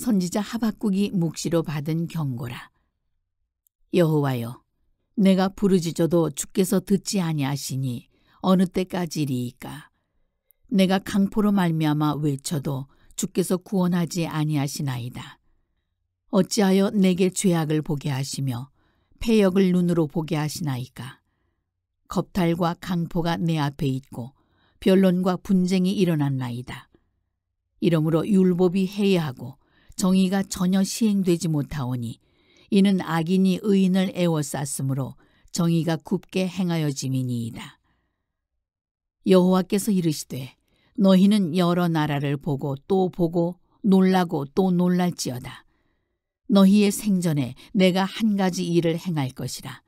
선지자 하박국이 묵시로 받은 경고라. 여호와여, 내가 부르짖어도 주께서 듣지 아니하시니 어느 때까지리이까? 내가 강포로 말미암아 외쳐도 주께서 구원하지 아니하시나이다. 어찌하여 내게 죄악을 보게 하시며 패역을 눈으로 보게 하시나이까? 겁탈과 강포가 내 앞에 있고 변론과 분쟁이 일어났나이다. 이러므로 율법이 해이하고 정의가 전혀 시행되지 못하오니 이는 악인이 의인을 애워쌌으므로 정의가 굽게 행하여짐이니이다. 여호와께서 이르시되 너희는 여러 나라를 보고 또 보고 놀라고 또 놀랄지어다. 너희의 생전에 내가 한 가지 일을 행할 것이라.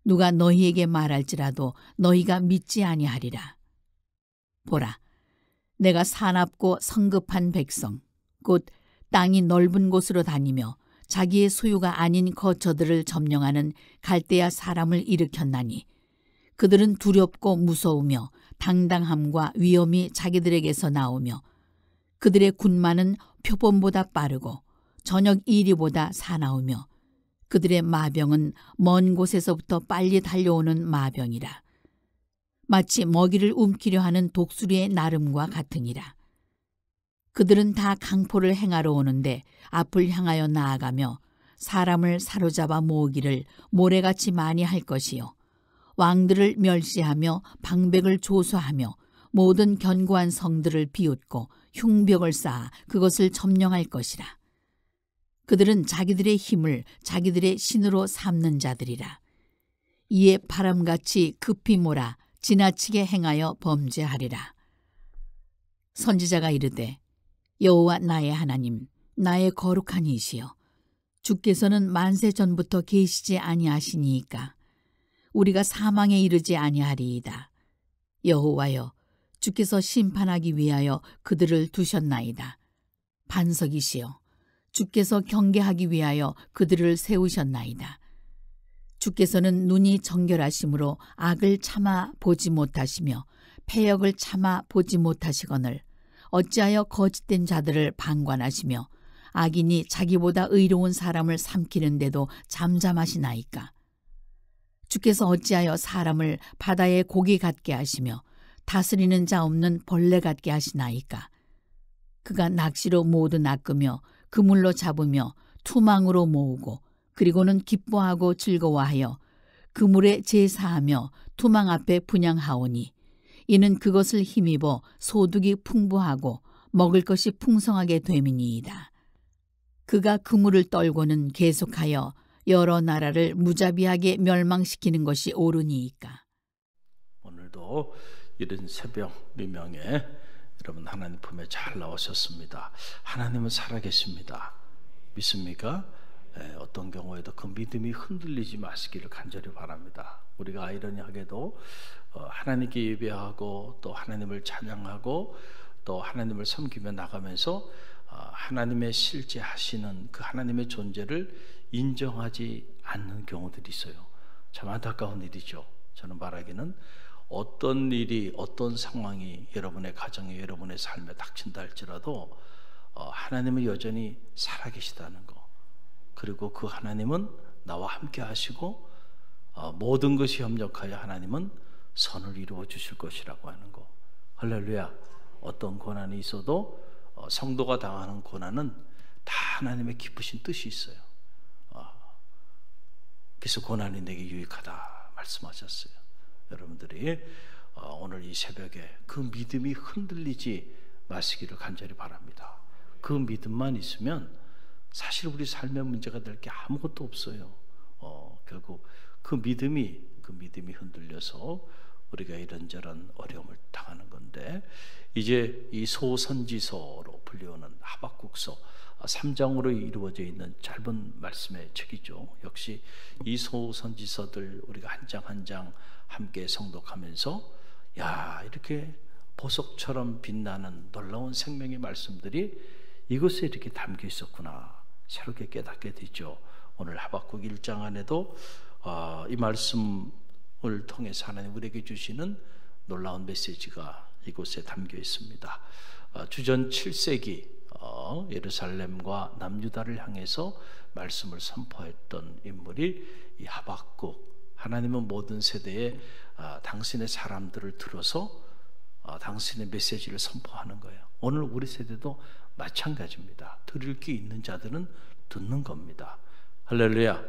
누가 너희에게 말할지라도 너희가 믿지 아니하리라. 보라, 내가 사납고 성급한 백성, 곧 땅이 넓은 곳으로 다니며 자기의 소유가 아닌 거처들을 점령하는 갈대아 사람을 일으켰나니 그들은 두렵고 무서우며 당당함과 위엄이 자기들에게서 나오며 그들의 군마는 표범보다 빠르고 저녁 이리보다 사나우며 그들의 마병은 먼 곳에서부터 빨리 달려오는 마병이라. 마치 먹이를 움키려 하는 독수리의 나름과 같으니라. 그들은 다 강포를 행하러 오는데 앞을 향하여 나아가며 사람을 사로잡아 모으기를 모래같이 많이 할 것이요 왕들을 멸시하며 방백을 조소하며 모든 견고한 성들을 비웃고 흉벽을 쌓아 그것을 점령할 것이라. 그들은 자기들의 힘을 자기들의 신으로 삼는 자들이라. 이에 바람같이 급히 몰아 지나치게 행하여 범죄하리라. 선지자가 이르되 여호와 나의 하나님, 나의 거룩한 이시여, 주께서는 만세 전부터 계시지 아니하시니이까 우리가 사망에 이르지 아니하리이다. 여호와여, 주께서 심판하기 위하여 그들을 두셨나이다. 반석이시여, 주께서 경계하기 위하여 그들을 세우셨나이다. 주께서는 눈이 정결하심으로 악을 참아 보지 못하시며 패역을 참아 보지 못하시거늘 어찌하여 거짓된 자들을 방관하시며 악인이 자기보다 의로운 사람을 삼키는데도 잠잠하시나이까? 주께서 어찌하여 사람을 바다의 고기 같게 하시며 다스리는 자 없는 벌레 같게 하시나이까? 그가 낚시로 모두 낚으며 그물로 잡으며 투망으로 모으고 그리고는 기뻐하고 즐거워하여 그물에 제사하며 투망 앞에 분향하오니 이는 그것을 힘입어 소득이 풍부하고 먹을 것이 풍성하게 됨이니이다. 그가 그물을 떨고는 계속하여 여러 나라를 무자비하게 멸망시키는 것이 옳으니이까. 오늘도 이른 새벽 미명에 여러분 하나님 품에 잘 나오셨습니다. 하나님은 살아계십니다. 믿습니까? 어떤 경우에도 그 믿음이 흔들리지 마시기를 간절히 바랍니다. 우리가 아이러니하게도 하나님께 예배하고 또 하나님을 찬양하고 또 하나님을 섬기며 나가면서 하나님의 실제 하시는 그 하나님의 존재를 인정하지 않는 경우들이 있어요. 참 안타까운 일이죠. 저는 말하기는 어떤 일이 어떤 상황이 여러분의 가정에 여러분의 삶에 닥친다 할지라도 하나님은 여전히 살아계시다는 거, 그리고 그 하나님은 나와 함께 하시고 모든 것이 협력하여 하나님은 선을 이루어 주실 것이라고 하는 거. 할렐루야. 어떤 고난이 있어도 성도가 당하는 고난은 다 하나님의 기쁘신 뜻이 있어요. 그래서 고난이 내게 유익하다 말씀하셨어요. 여러분들이 오늘 이 새벽에 그 믿음이 흔들리지 마시기를 간절히 바랍니다. 그 믿음만 있으면 사실 우리 삶의 문제가 될 게 아무것도 없어요. 결국 그 믿음이 흔들려서 우리가 이런저런 어려움을 당하는 건데, 이제 이 소선지서로 불리우는 하박국서 3장으로 이루어져 있는 짧은 말씀의 책이죠. 역시 이 소선지서들 우리가 한 장 한 장 함께 성독하면서 이렇게 보석처럼 빛나는 놀라운 생명의 말씀들이 이곳에 이렇게 담겨 있었구나 새롭게 깨닫게 되죠. 오늘 하박국 1장 안에도 이 말씀을 통해서 하나님 우리에게 주시는 놀라운 메시지가 이곳에 담겨 있습니다. 주전 7세기 예루살렘과 남유다를 향해서 말씀을 선포했던 인물이 이 하박국. 하나님은 모든 세대에 당신의 사람들을 들어서 당신의 메시지를 선포하는 거예요. 오늘 우리 세대도 마찬가지입니다. 들을 게 있는 자들은 듣는 겁니다. 할렐루야.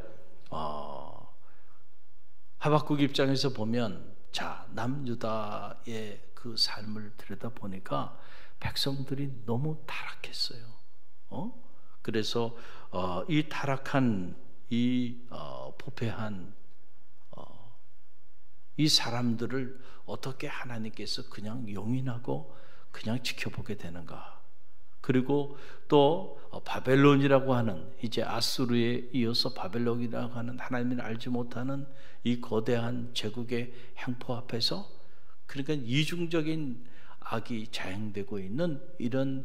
하박국 입장에서 보면, 자, 남유다의 그 삶을 들여다보니까 백성들이 너무 타락했어요. 그래서 이 타락한, 이 부패한 이 사람들을 어떻게 하나님께서 그냥 용인하고 그냥 지켜보게 되는가. 그리고 또 바벨론이라고 하는, 이제 아수르에 이어서 바벨론이라고 하는 하나님을 알지 못하는 이 거대한 제국의 행포 앞에서, 그러니까 이중적인 악이 자행되고 있는 이런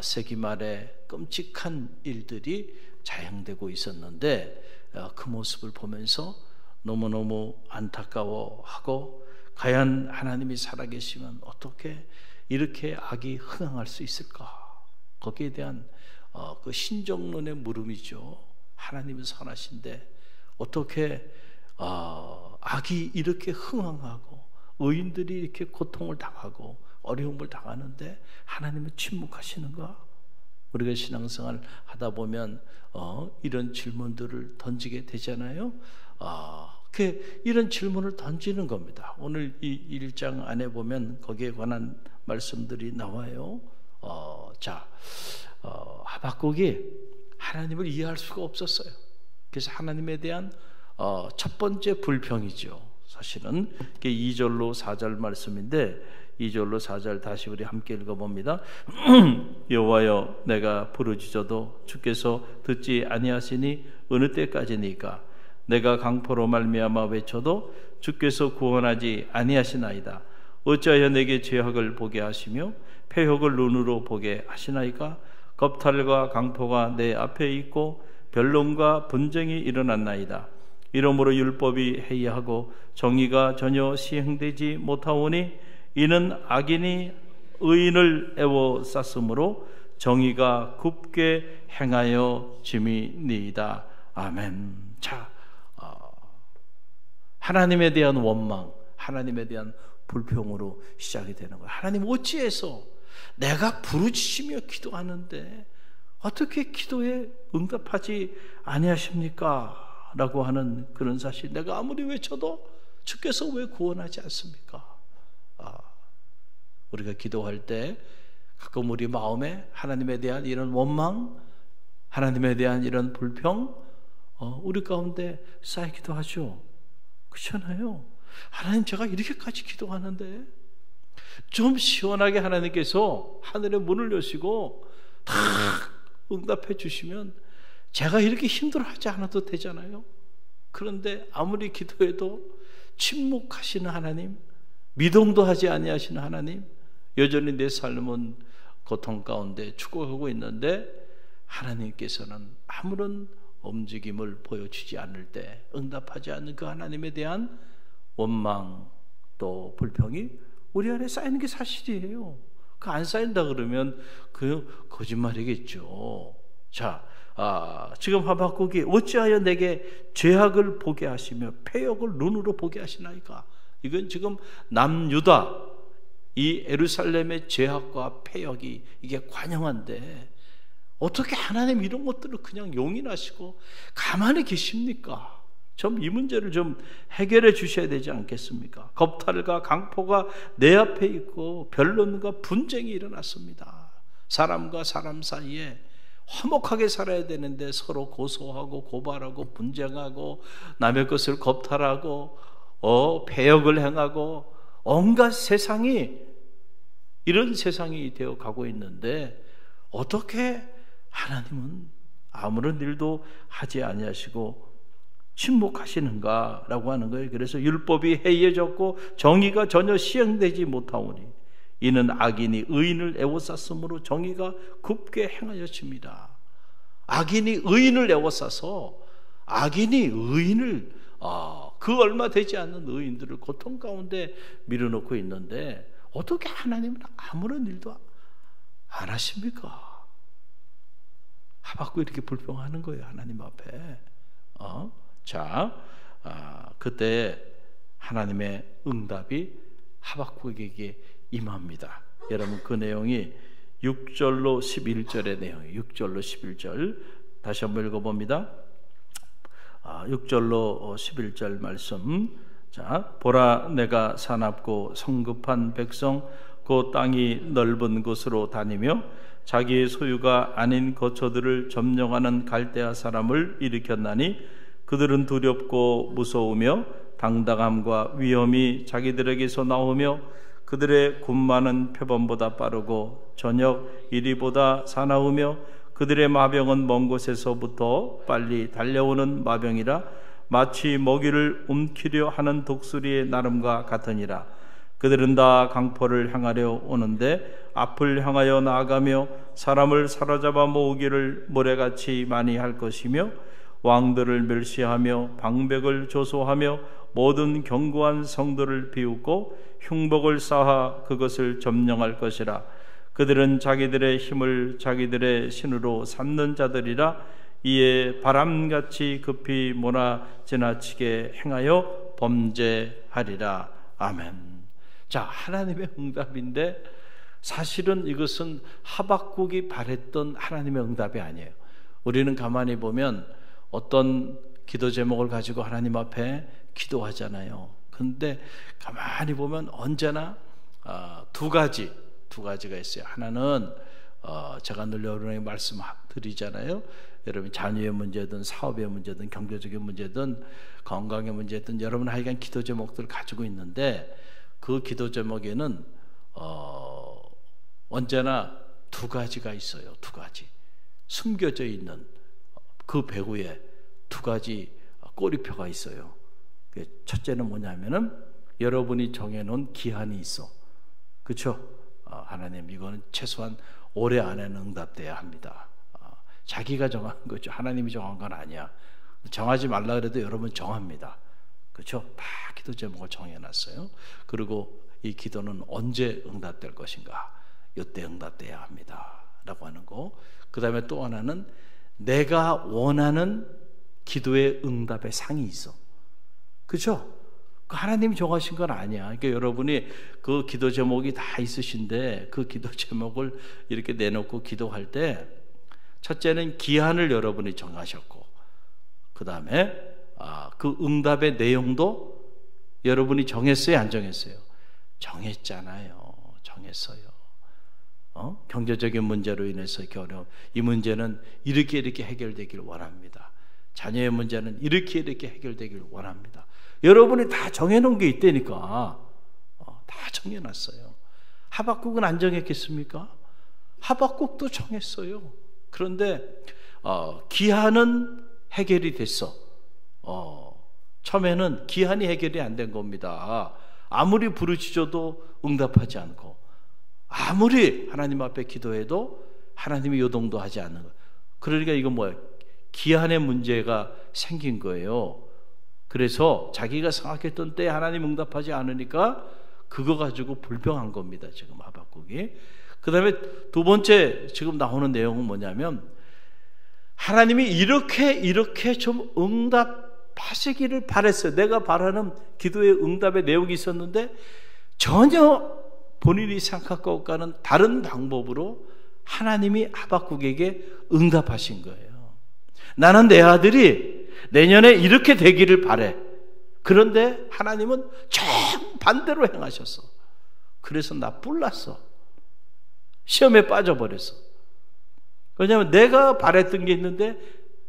세기 말의 끔찍한 일들이 자행되고 있었는데, 그 모습을 보면서 너무너무 안타까워하고, 과연 하나님이 살아계시면 어떻게 이렇게 악이 흥황할 수 있을까? 거기에 대한 그 신정론의 물음이죠. 하나님은 선하신데 어떻게 악이 이렇게 흥황하고 의인들이 이렇게 고통을 당하고 어려움을 당하는데 하나님은 침묵하시는가? 우리가 신앙생활 하다 보면 이런 질문들을 던지게 되잖아요. 이런 질문을 던지는 겁니다. 오늘 이 1장 안에 보면 거기에 관한 말씀들이 나와요. 하박국이 하나님을 이해할 수가 없었어요. 그래서 하나님에 대한 첫 번째 불평이죠. 사실은 2절로 4절 말씀인데, 2절로 4절 다시 우리 함께 읽어봅니다. 여호와여, 내가 부르짖어도 주께서 듣지 아니하시니 어느 때까지니까? 내가 강포로 말미암아 외쳐도 주께서 구원하지 아니하시나이다. 어찌하여 내게 죄악을 보게 하시며 패역을 눈으로 보게 하시나이까? 겁탈과 강포가 내 앞에 있고 변론과 분쟁이 일어났나이다. 이러므로 율법이 해이하고 정의가 전혀 시행되지 못하오니 이는 악인이 의인을 애워쌌으므로 정의가 굽게 행하여 짐이니이다. 아멘. 자, 하나님에 대한 원망, 하나님에 대한 불평으로 시작이 되는 거예요. 하나님, 어찌해서 내가 부르짖으며 기도하는데 어떻게 기도에 응답하지 아니하십니까? 라고 하는 그런 사실. 내가 아무리 외쳐도 주께서 왜 구원하지 않습니까? 우리가 기도할 때 가끔 우리 마음에 하나님에 대한 이런 원망, 하나님에 대한 이런 불평 우리 가운데 쌓이기도 하죠. 그렇잖아요. 하나님, 제가 이렇게까지 기도하는데 좀 시원하게 하나님께서 하늘의 문을 여시고 다 응답해 주시면 제가 이렇게 힘들어하지 않아도 되잖아요. 그런데 아무리 기도해도 침묵하시는 하나님, 미동도 하지 아니하시는 하나님, 여전히 내 삶은 고통 가운데 죽어가고 있는데 하나님께서는 아무런 움직임을 보여주지 않을 때, 응답하지 않는 그 하나님에 대한 원망 또 불평이 우리 안에 쌓이는 게 사실이에요. 그 안 쌓인다 그러면 그 거짓말이겠죠. 자, 지금 하박국이 어찌하여 내게 죄악을 보게 하시며 패역을 눈으로 보게 하시나이까? 이건 지금 남유다, 이 예루살렘의 죄악과 패역이 이게 관영한데 어떻게 하나님 이런 것들을 그냥 용인하시고 가만히 계십니까? 좀 이 문제를 좀 해결해 주셔야 되지 않겠습니까? 겁탈과 강포가 내 앞에 있고 변론과 분쟁이 일어났습니다. 사람과 사람 사이에 화목하게 살아야 되는데 서로 고소하고 고발하고 분쟁하고 남의 것을 겁탈하고 배역을 행하고 온갖 세상이 이런 세상이 되어 가고 있는데 어떻게 하나님은 아무런 일도 하지 아니하시고 침묵하시는가라고 하는 거예요. 그래서 율법이 해이해졌고 정의가 전혀 시행되지 못하오니 이는 악인이 의인을 애워쌌으므로 정의가 굽게 행하였습니다. 악인이 의인을 애워싸서 악인이 의인을 그 얼마 되지 않는 의인들을 고통 가운데 밀어넣고 있는데 어떻게 하나님은 아무런 일도 안 하십니까? 하박국 이렇게 불평하는 거예요, 하나님 앞에. 그때 하나님의 응답이 하박국에게 임합니다. 여러분, 그 내용이 6절로 11절의 내용이에요. 6절로 11절 다시 한번 읽어봅니다. 6절로 11절 말씀. 자, 보라, 내가 사납고 성급한 백성 그 땅이 넓은 곳으로 다니며 자기의 소유가 아닌 거처들을 점령하는 갈대아 사람을 일으켰나니 그들은 두렵고 무서우며 당당함과 위험이 자기들에게서 나오며 그들의 군마는 표범보다 빠르고 저녁 이리보다 사나우며 그들의 마병은 먼 곳에서부터 빨리 달려오는 마병이라 마치 먹이를 움키려 하는 독수리의 나름과 같으니라. 그들은 다 강포를 향하려 오는데 앞을 향하여 나아가며 사람을 사로잡아 모으기를 모래같이 많이 할 것이며 왕들을 멸시하며 방백을 조소하며 모든 견고한 성들을 비웃고 흉복을 쌓아 그것을 점령할 것이라. 그들은 자기들의 힘을 자기들의 신으로 삼는 자들이라. 이에 바람같이 급히 몰아 지나치게 행하여 범죄하리라. 아멘. 자, 하나님의 응답인데 사실은 이것은 하박국이 바랬던 하나님의 응답이 아니에요. 우리는 가만히 보면 어떤 기도 제목을 가지고 하나님 앞에 기도하잖아요. 그런데 가만히 보면 언제나 두 가지가 있어요. 하나는 제가 늘 여러분에게 말씀드리잖아요. 여러분 자녀의 문제든 사업의 문제든 경제적인 문제든 건강의 문제든 여러분 하여간 기도 제목들을 가지고 있는데 그 기도 제목에는 언제나 두 가지가 있어요. 두 가지 숨겨져 있는 그 배후에 두 가지 꼬리표가 있어요. 첫째는 뭐냐면은 여러분이 정해놓은 기한이 있어. 그렇죠? 하나님, 이거는 최소한 올해 안에는 응답돼야 합니다. 자기가 정한 거죠. 하나님이 정한 건 아니야. 정하지 말라 그래도 여러분 정합니다. 그렇죠? 다 기도 제목을 정해놨어요. 그리고 이 기도는 언제 응답될 것인가? 이때 응답돼야 합니다 라고 하는 거. 그 다음에 또 하나는 내가 원하는 기도의 응답의 상이 있어. 그렇죠? 하나님이 정하신 건 아니야. 그러니까 여러분이 그 기도 제목이 다 있으신데 그 기도 제목을 이렇게 내놓고 기도할 때 첫째는 기한을 여러분이 정하셨고, 그 다음에 그 응답의 내용도 여러분이 정했어요, 안 정했어요? 정했잖아요. 정했어요. 경제적인 문제로 인해서 이렇게 어려움, 이 문제는 이렇게 해결되길 원합니다. 자녀의 문제는 이렇게 해결되길 원합니다. 여러분이 다 정해놓은 게 있다니까. 다 정해놨어요. 하박국은 안 정했겠습니까? 하박국도 정했어요. 그런데 기한은 해결이 됐어. 처음에는 기한이 해결이 안 된 겁니다. 아무리 부르짖어도 응답하지 않고, 아무리 하나님 앞에 기도해도 하나님이 요동도 하지 않는 거예요. 그러니까 이건 뭐예요? 기한의 문제가 생긴 거예요. 그래서 자기가 생각했던 때에 하나님 응답하지 않으니까 그거 가지고 불평한 겁니다, 지금 하박국이. 그 다음에 두 번째 지금 나오는 내용은 뭐냐면, 하나님이 이렇게 좀 응답하시기를 바랬어요. 내가 바라는 기도의 응답의 내용이 있었는데 전혀 본인이 생각한 것과는 다른 방법으로 하나님이 하박국에게 응답하신 거예요. 나는 내 아들이 내년에 이렇게 되기를 바래. 그런데 하나님은 정반대로 행하셨어. 그래서 나 뿔났어. 시험에 빠져버렸어. 왜냐하면 내가 바랬던 게 있는데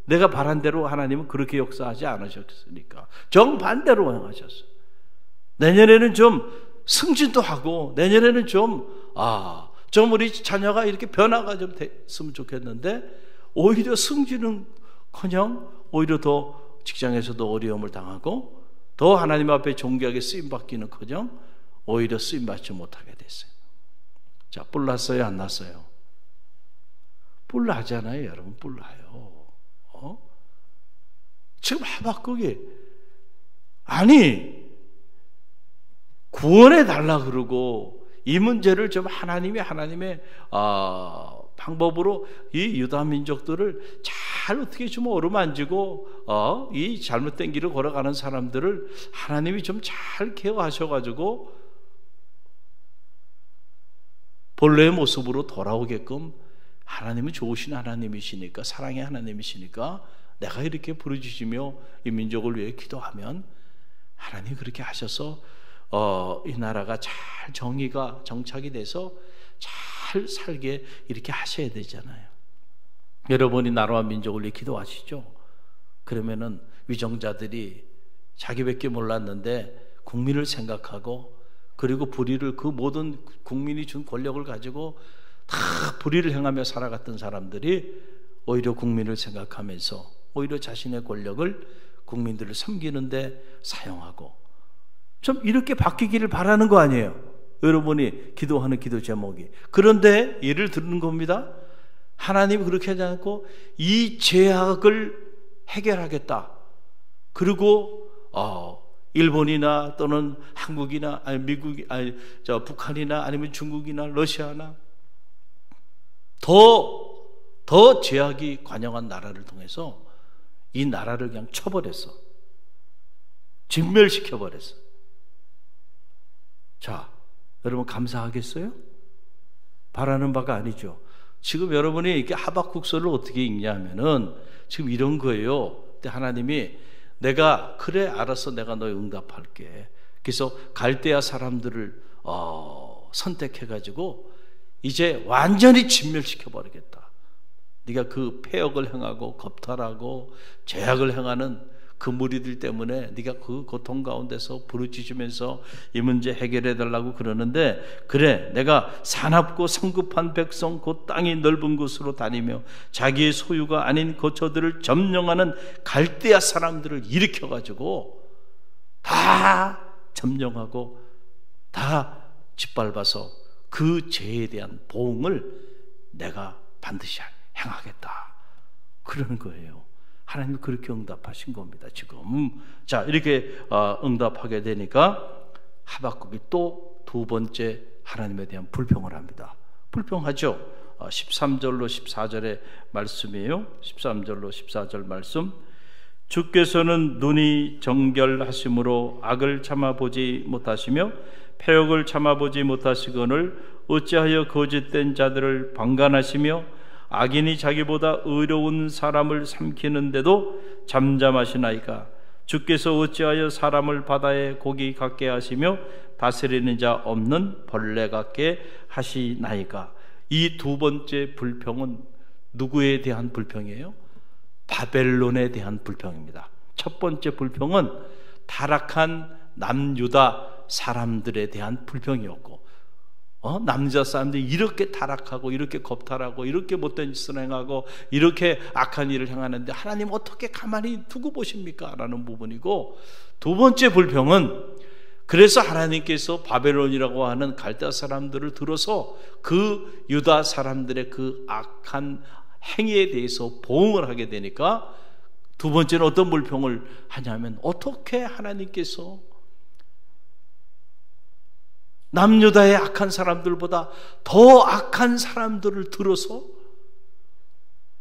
내가 바란 대로 하나님은 그렇게 역사하지 않으셨으니까 정반대로 행하셨어. 내년에는 좀 승진도 하고, 내년에는 좀 우리 자녀가 이렇게 변화가 좀 됐으면 좋겠는데 오히려 승진은커녕 오히려 더 직장에서도 어려움을 당하고 더 하나님 앞에 존귀하게 쓰임받기는커녕 오히려 쓰임받지 못하게 됐어요. 자, 뿔났어요, 안 났어요? 뿔나잖아요, 여러분. 뿔나요. 지금 하박국이 구원해 달라 그러고 이 문제를 좀 하나님의 방법으로 이 유다 민족들을 잘 어떻게 좀 어루만지고 이 잘못된 길을 걸어가는 사람들을 하나님이 좀 잘 케어하셔가지고 본래의 모습으로 돌아오게끔, 하나님은 좋으신 하나님이시니까, 사랑의 하나님이시니까 내가 이렇게 부르짖으며 이 민족을 위해 기도하면 하나님이 그렇게 하셔서 이 나라가 잘 정의가 정착이 돼서 잘 살게 이렇게 하셔야 되잖아요. 여러분이 나라와 민족을 위해 기도하시죠? 그러면은 위정자들이 자기밖에 몰랐는데 국민을 생각하고, 그리고 불의를, 그 모든 국민이 준 권력을 가지고 다 불의를 행하며 살아갔던 사람들이 오히려 국민을 생각하면서 오히려 자신의 권력을 국민들을 섬기는데 사용하고, 좀 이렇게 바뀌기를 바라는 거 아니에요? 여러분이 기도하는 기도 제목이. 그런데 예를 드는 겁니다. 하나님이 그렇게 하지 않고 이 죄악을 해결하겠다. 그리고 일본이나 또는 한국이나 북한이나 아니면 중국이나 러시아나 더 죄악이 관영한 나라를 통해서 이 나라를 그냥 쳐버렸어. 진멸시켜버렸어. 자, 여러분 감사하겠어요? 바라는 바가 아니죠. 지금 여러분이 이렇게 하박국서를 어떻게 읽냐면은 지금 이런 거예요. 하나님이 그래 알았어, 내가 너에 응답할게. 그래서 갈대아 사람들을 선택해가지고 이제 완전히 진멸시켜버리겠다. 네가 그 폐역을 행하고 겁탈하고 죄악을 행하는 그 무리들 때문에 네가 그 고통 가운데서 부르짖으면서 이 문제 해결해달라고 그러는데, 그래 내가 사납고 성급한 백성 곧 땅이 넓은 곳으로 다니며 자기의 소유가 아닌 거처들을 점령하는 갈대아 사람들을 일으켜가지고 다 점령하고 다 짓밟아서 그 죄에 대한 보응을 내가 반드시 행하겠다, 그러는 거예요. 하나님이 그렇게 응답하신 겁니다. 지금 자, 이렇게 응답하게 되니까 하박국이 또 두 번째 하나님에 대한 불평을 합니다. 불평하죠. 13절로 14절의 말씀이에요. 13절로 14절 말씀. 주께서는 눈이 정결하심으로 악을 참아보지 못하시며 패역을 참아보지 못하시거늘 어찌하여 거짓된 자들을 방관하시며 악인이 자기보다 의로운 사람을 삼키는데도 잠잠하시나이까? 주께서 어찌하여 사람을 바다에 고기 같게 하시며 다스리는 자 없는 벌레 같게 하시나이까? 이 두 번째 불평은 누구에 대한 불평이에요? 바벨론에 대한 불평입니다. 첫 번째 불평은 타락한 남유다 사람들에 대한 불평이었고, 남자 사람들이 이렇게 타락하고 이렇게 겁탈하고 이렇게 못된 짓을 행하고 이렇게 악한 일을 행하는데 하나님 어떻게 가만히 두고 보십니까? 라는 부분이고, 두 번째 불평은 그래서 하나님께서 바벨론이라고 하는 갈대아 사람들을 들어서 그 유다 사람들의 그 악한 행위에 대해서 보응을 하게 되니까, 두 번째는 어떤 불평을 하냐면, 어떻게 하나님께서 남유다의 악한 사람들보다 더 악한 사람들을 들어서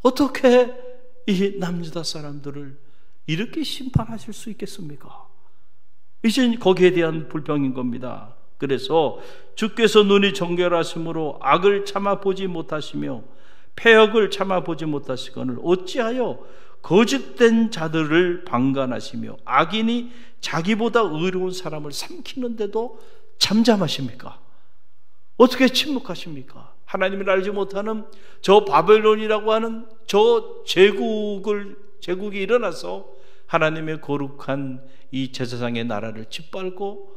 어떻게 이 남유다 사람들을 이렇게 심판하실 수 있겠습니까? 이제 거기에 대한 불평인 겁니다. 그래서 주께서 눈이 정결하심으로 악을 참아보지 못하시며 패역을 참아보지 못하시거늘 어찌하여 거짓된 자들을 방관하시며 악인이 자기보다 의로운 사람을 삼키는데도 잠잠하십니까? 어떻게 침묵하십니까? 하나님을 알지 못하는 저 바벨론이라고 하는 저 제국이 일어나서 하나님의 거룩한 이 제사장의 나라를 짓밟고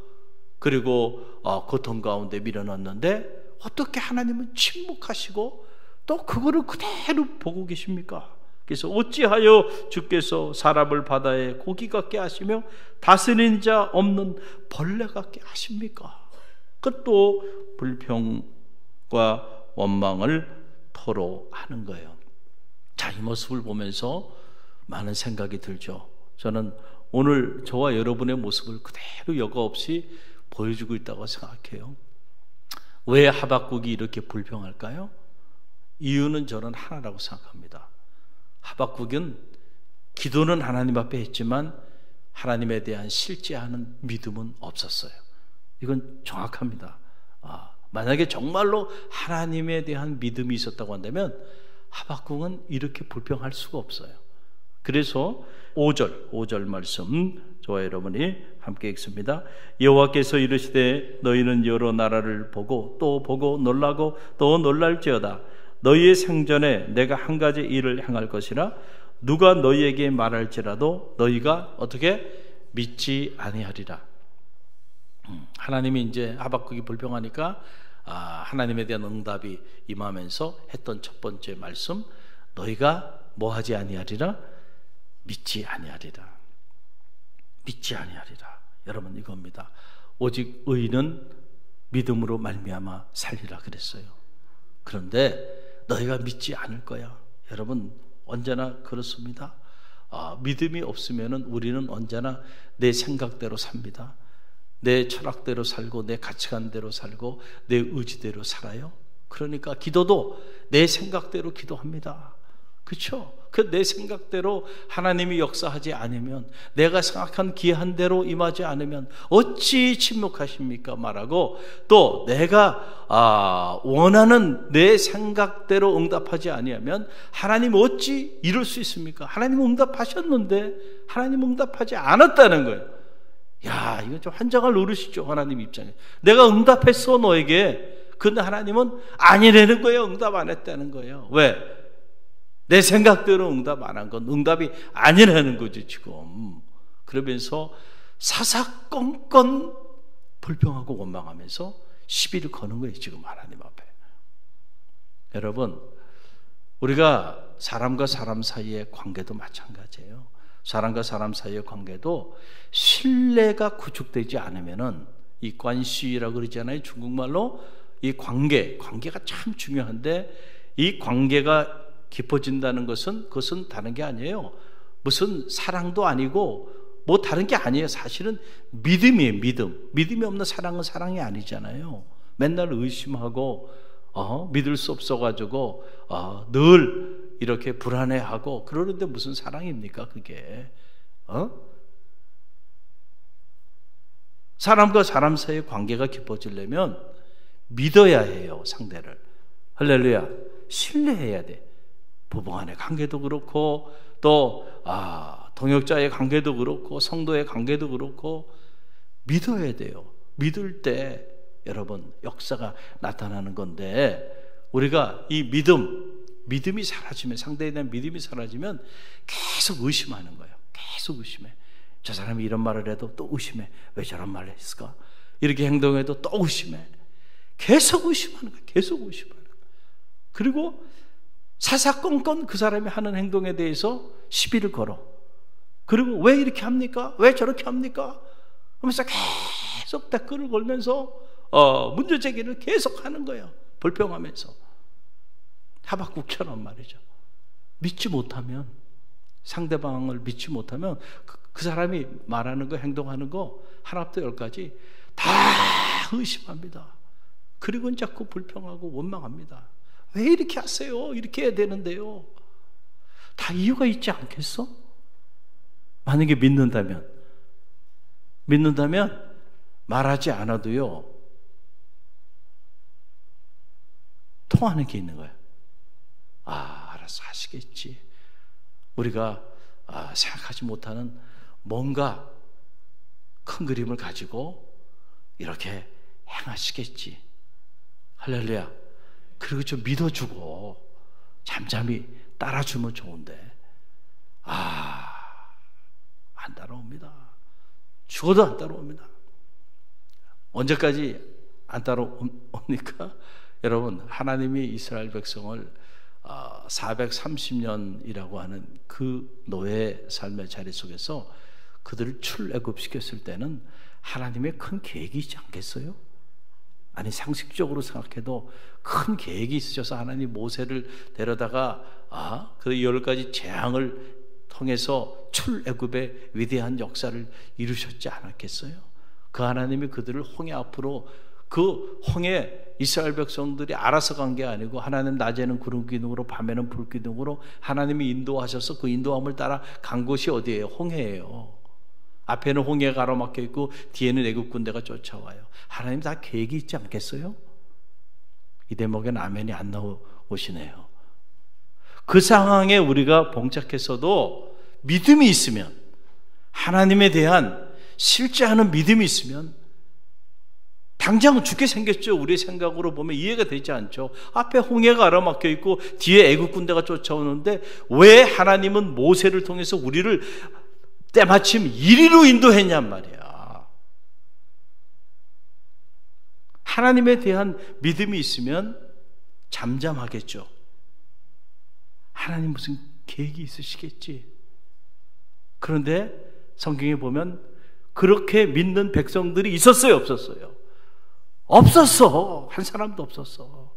그리고 고통 가운데 밀어넣는데 어떻게 하나님은 침묵하시고 또 그거를 그대로 보고 계십니까? 그래서 어찌하여 주께서 사람을 바다에 고기 같게 하시며 다스리는 자 없는 벌레 같게 하십니까? 그것도 불평과 원망을 토로하는 거예요. 자, 이 모습을 보면서 많은 생각이 들죠. 저는 오늘 저와 여러분의 모습을 그대로 여과 없이 보여주고 있다고 생각해요. 왜 하박국이 이렇게 불평할까요? 이유는 저는 하나라고 생각합니다. 하박국은 기도는 하나님 앞에 했지만 하나님에 대한 실제하는 믿음은 없었어요. 이건 정확합니다. 만약에 정말로 하나님에 대한 믿음이 있었다고 한다면 하박국은 이렇게 불평할 수가 없어요. 그래서 5절 말씀 저와 여러분이 함께 읽습니다. 여호와께서 이르시되 너희는 여러 나라를 보고 또 보고 놀라고 또 놀랄지어다. 너희의 생전에 내가 한 가지 일을 행할 것이라 누가 너희에게 말할지라도 너희가 어떻게 믿지 아니하리라. 하나님이 이제 하박국이 불평하니까 하나님에 대한 응답이 임하면서 했던 첫 번째 말씀, 너희가 뭐 하지 아니하리라? 믿지 아니하리라. 믿지 아니하리라. 여러분 이겁니다. 오직 의인은 믿음으로 말미암아 살리라 그랬어요. 그런데 너희가 믿지 않을 거야. 여러분 언제나 그렇습니다. 믿음이 없으면은 우리는 언제나 내 생각대로 삽니다. 내 철학대로 살고 내 가치관대로 살고 내 의지대로 살아요. 그러니까 기도도 내 생각대로 기도합니다. 그렇죠? 그 내 생각대로 하나님이 역사하지 않으면, 내가 생각한 기한 대로 임하지 않으면 어찌 침묵하십니까? 말하고, 또 내가 원하는 내 생각대로 응답하지 아니하면 하나님 어찌 이룰 수 있습니까? 하나님 응답하셨는데 하나님 응답하지 않았다는 거예요. 야, 이거 좀 한장을 노르시죠. 하나님 입장에 내가 응답했어 너에게. 근데 하나님은 아니라는 거예요. 응답 안 했다는 거예요. 왜? 내 생각대로 응답 안 한 건 응답이 아니라는 거죠 지금. 그러면서 사사건건 불평하고 원망하면서 시비를 거는 거예요 지금 하나님 앞에. 여러분, 우리가 사람과 사람 사이의 관계도 마찬가지예요. 사람과 사람 사이의 관계도 신뢰가 구축되지 않으면은, 이 관시라고 그러잖아요 중국말로. 이 관계가 참 중요한데, 이 관계가 깊어진다는 것은, 그것은 다른 게 아니에요. 무슨 사랑도 아니고 뭐 다른 게 아니에요. 사실은 믿음이에요. 믿음이 없는 사랑은 사랑이 아니잖아요. 맨날 의심하고 믿을 수 없어가지고 늘 이렇게 불안해하고 그러는데 무슨 사랑입니까 그게? 사람과 사람 사이의 관계가 깊어지려면 믿어야 해요. 상대를. 할렐루야. 신뢰해야 돼. 부부간의 관계도 그렇고, 또 동역자의 관계도 그렇고, 성도의 관계도 그렇고 믿어야 돼요. 믿을 때 여러분 역사가 나타나는 건데, 우리가 이 믿음이 사라지면, 상대에 대한 믿음이 사라지면 계속 의심하는 거예요. 계속 의심해. 저 사람이 이런 말을 해도 또 의심해. 왜 저런 말을 했을까? 이렇게 행동해도 또 의심해. 계속 의심하는 거예요. 계속 의심하는 거예요. 그리고 사사건건 그 사람이 하는 행동에 대해서 시비를 걸어. 그리고 왜 이렇게 합니까? 왜 저렇게 합니까? 하면서 계속 댓글을 걸면서 문제 제기를 계속 하는 거예요. 불평하면서. 하박국처럼 말이죠. 믿지 못하면, 상대방을 믿지 못하면 그 사람이 말하는 거, 행동하는 거 하나부터 열까지 다 의심합니다. 그리고 자꾸 불평하고 원망합니다. 왜 이렇게 하세요? 이렇게 해야 되는데요. 다 이유가 있지 않겠어? 만약에 믿는다면 말하지 않아도요 통하는 게 있는 거예요. 알아서 하시겠지. 우리가 생각하지 못하는 뭔가 큰 그림을 가지고 이렇게 행하시겠지. 할렐루야. 그리고 좀 믿어주고 잠잠히 따라주면 좋은데 안 따라옵니다. 죽어도 안 따라옵니다. 언제까지 안 따라옵니까? 여러분, 하나님이 이스라엘 백성을 430년이라고 하는 그 노예 삶의 자리 속에서 그들을 출애굽시켰을 때는 하나님의 큰 계획이 있지 않겠어요? 아니, 상식적으로 생각해도 큰 계획이 있으셔서 하나님 모세를 데려다가 그 10가지 재앙을 통해서 출애굽의 위대한 역사를 이루셨지 않았겠어요? 그 하나님이 그들을 홍해 앞으로, 그 홍해 이스라엘 백성들이 알아서 간 게 아니고 하나님 낮에는 구름 기둥으로 밤에는 불 기둥으로 하나님이 인도하셔서 그 인도함을 따라 간 곳이 어디예요? 홍해예요. 앞에는 홍해가 가로막혀 있고 뒤에는 애국 군대가 쫓아와요. 하나님 다 계획이 있지 않겠어요? 이 대목에는 아멘이 안 나오시네요. 그 상황에 우리가 봉착해서도 믿음이 있으면, 하나님에 대한 실제하는 믿음이 있으면 당장 죽게 생겼죠. 우리의 생각으로 보면 이해가 되지 않죠. 앞에 홍해가 가로막혀 있고 뒤에 애국 군대가 쫓아오는데 왜 하나님은 모세를 통해서 우리를 때마침 이리로 인도했냔 말이야. 하나님에 대한 믿음이 있으면 잠잠하겠죠. 하나님 무슨 계획이 있으시겠지. 그런데 성경에 보면 그렇게 믿는 백성들이 있었어요, 없었어요? 없었어. 한 사람도 없었어.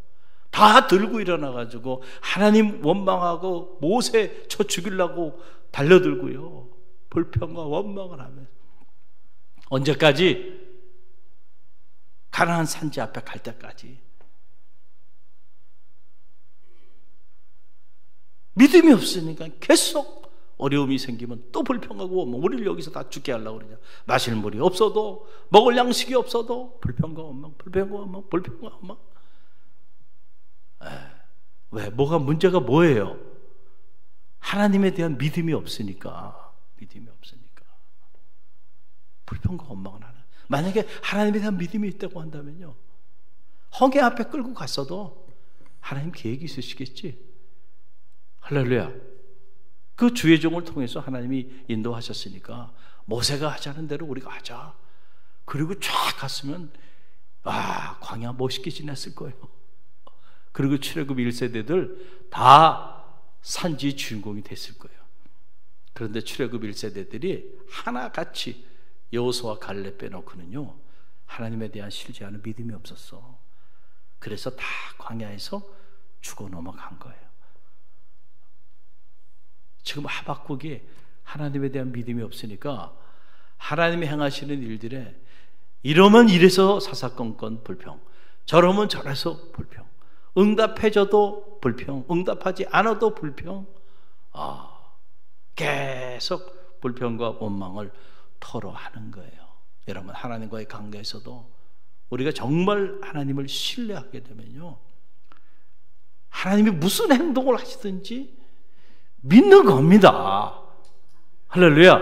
다 들고 일어나가지고 하나님 원망하고 모세 쳐 죽이려고 달려들고요. 불평과 원망을 하면서. 언제까지? 가나안 산지 앞에 갈 때까지. 믿음이 없으니까 계속 어려움이 생기면 또 불평하고, 우리를 여기서 다 죽게 하려고 그러냐. 마실 물이 없어도, 먹을 양식이 없어도 불평과 원망, 불평과 원망, 불평과 원망. 왜? 뭐가 문제가 뭐예요? 하나님에 대한 믿음이 없으니까. 믿음이 없으니까 불평과 원망을 하는. 만약에 하나님에 대한 믿음이 있다고 한다면요, 홍해 앞에 끌고 갔어도 하나님 계획이 있으시겠지. 할렐루야. 그 주의 종을 통해서 하나님이 인도하셨으니까 모세가 하자는 대로 우리가 하자. 그리고 쫙 갔으면 광야 멋있게 지냈을 거예요. 그리고 출애굽 1세대들 다 산지의 주인공이 됐을 거예요. 그런데 출애굽 1세대들이 하나같이 여호수아 갈렙 빼놓고는요, 하나님에 대한 실제하는 믿음이 없었어. 그래서 다 광야에서 죽어 넘어간 거예요. 지금 하박국이 하나님에 대한 믿음이 없으니까 하나님이 행하시는 일들에 이러면 이래서 사사건건 불평, 저러면 저래서 불평, 응답해줘도 불평, 응답하지 않아도 불평, 계속 불평과 원망을 토로하는 거예요. 여러분, 하나님과의 관계에서도 우리가 정말 하나님을 신뢰하게 되면요, 하나님이 무슨 행동을 하시든지 믿는 겁니다. 할렐루야.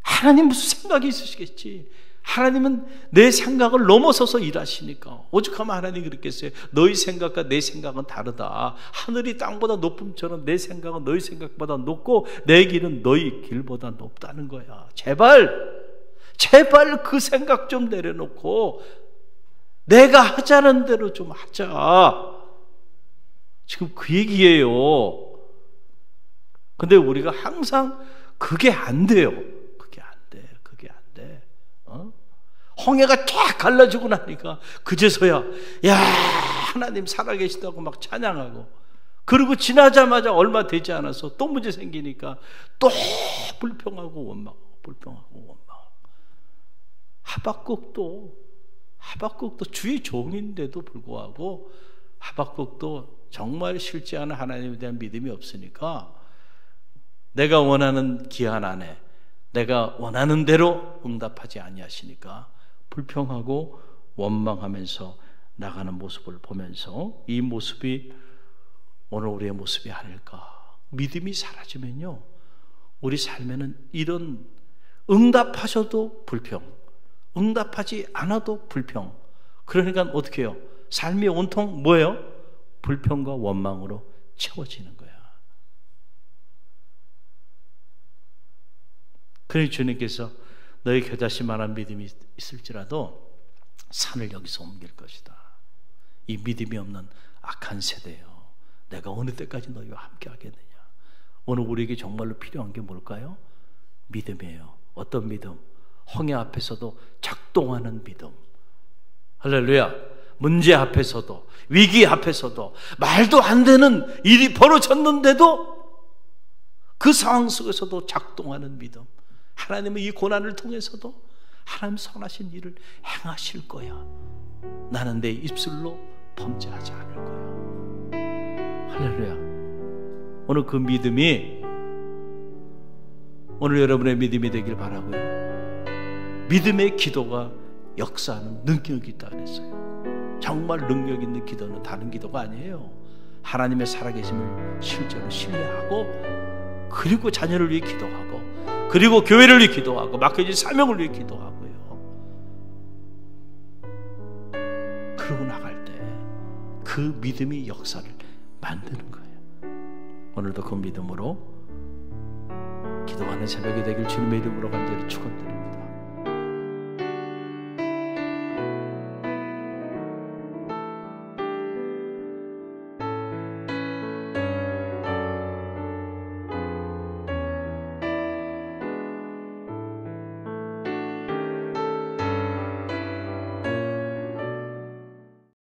하나님 무슨 생각이 있으시겠지. 하나님은 내 생각을 넘어서서 일하시니까. 오죽하면 하나님이 그랬겠어요. 너희 생각과 내 생각은 다르다. 하늘이 땅보다 높음처럼 내 생각은 너희 생각보다 높고 내 길은 너희 길보다 높다는 거야. 제발 그 생각 좀 내려놓고 내가 하자는 대로 좀 하자. 지금 그 얘기예요. 근데 우리가 항상 그게 안 돼요. 그게 안 돼. 홍해가 쫙 갈라지고 나니까 그제서야 야, 하나님 살아계시다고 막 찬양하고, 그리고 지나자마자 얼마 되지 않아서 또 문제 생기니까 또 불평하고 원망하고, 불평하고 원망하고. 하박국도 주의 종인데도 불구하고 하박국도 정말 실제하는 하나님에 대한 믿음이 없으니까 내가 원하는 기한 안에 내가 원하는 대로 응답하지 아니하시니까 불평하고 원망하면서 나가는 모습을 보면서 이 모습이 오늘 우리의 모습이 아닐까. 믿음이 사라지면요, 우리 삶에는 이런 응답하셔도 불평, 응답하지 않아도 불평. 그러니까 어떻게 해요? 삶이 온통 뭐예요? 불평과 원망으로 채워지는 거야. 그러니 주님께서 너희 겨자씨만한 믿음이 있을지라도 산을 여기서 옮길 것이다. 이 믿음이 없는 악한 세대요, 내가 어느 때까지 너희와 함께 하겠느냐. 오늘 우리에게 정말로 필요한 게 뭘까요? 믿음이에요. 어떤 믿음? 홍해 앞에서도 작동하는 믿음. 할렐루야. 문제 앞에서도, 위기 앞에서도, 말도 안 되는 일이 벌어졌는데도 그 상황 속에서도 작동하는 믿음. 하나님은 이 고난을 통해서도 하나님 선하신 일을 행하실 거야. 나는 내 입술로 범죄하지 않을 거야. 할렐루야. 오늘 그 믿음이 오늘 여러분의 믿음이 되길 바라고요. 믿음의 기도가 역사하는 능력이 있다 그랬어요. 정말 능력 있는 기도는 다른 기도가 아니에요. 하나님의 살아계심을 실제로 신뢰하고, 그리고 자녀를 위해 기도하고, 그리고 교회를 위해 기도하고, 맡겨진 사명을 위해 기도하고요. 그러고 나갈 때 그 믿음이 역사를 만드는 거예요. 오늘도 그 믿음으로 기도하는 새벽이 되길 주님의 이름으로 간절히 축원드립니다.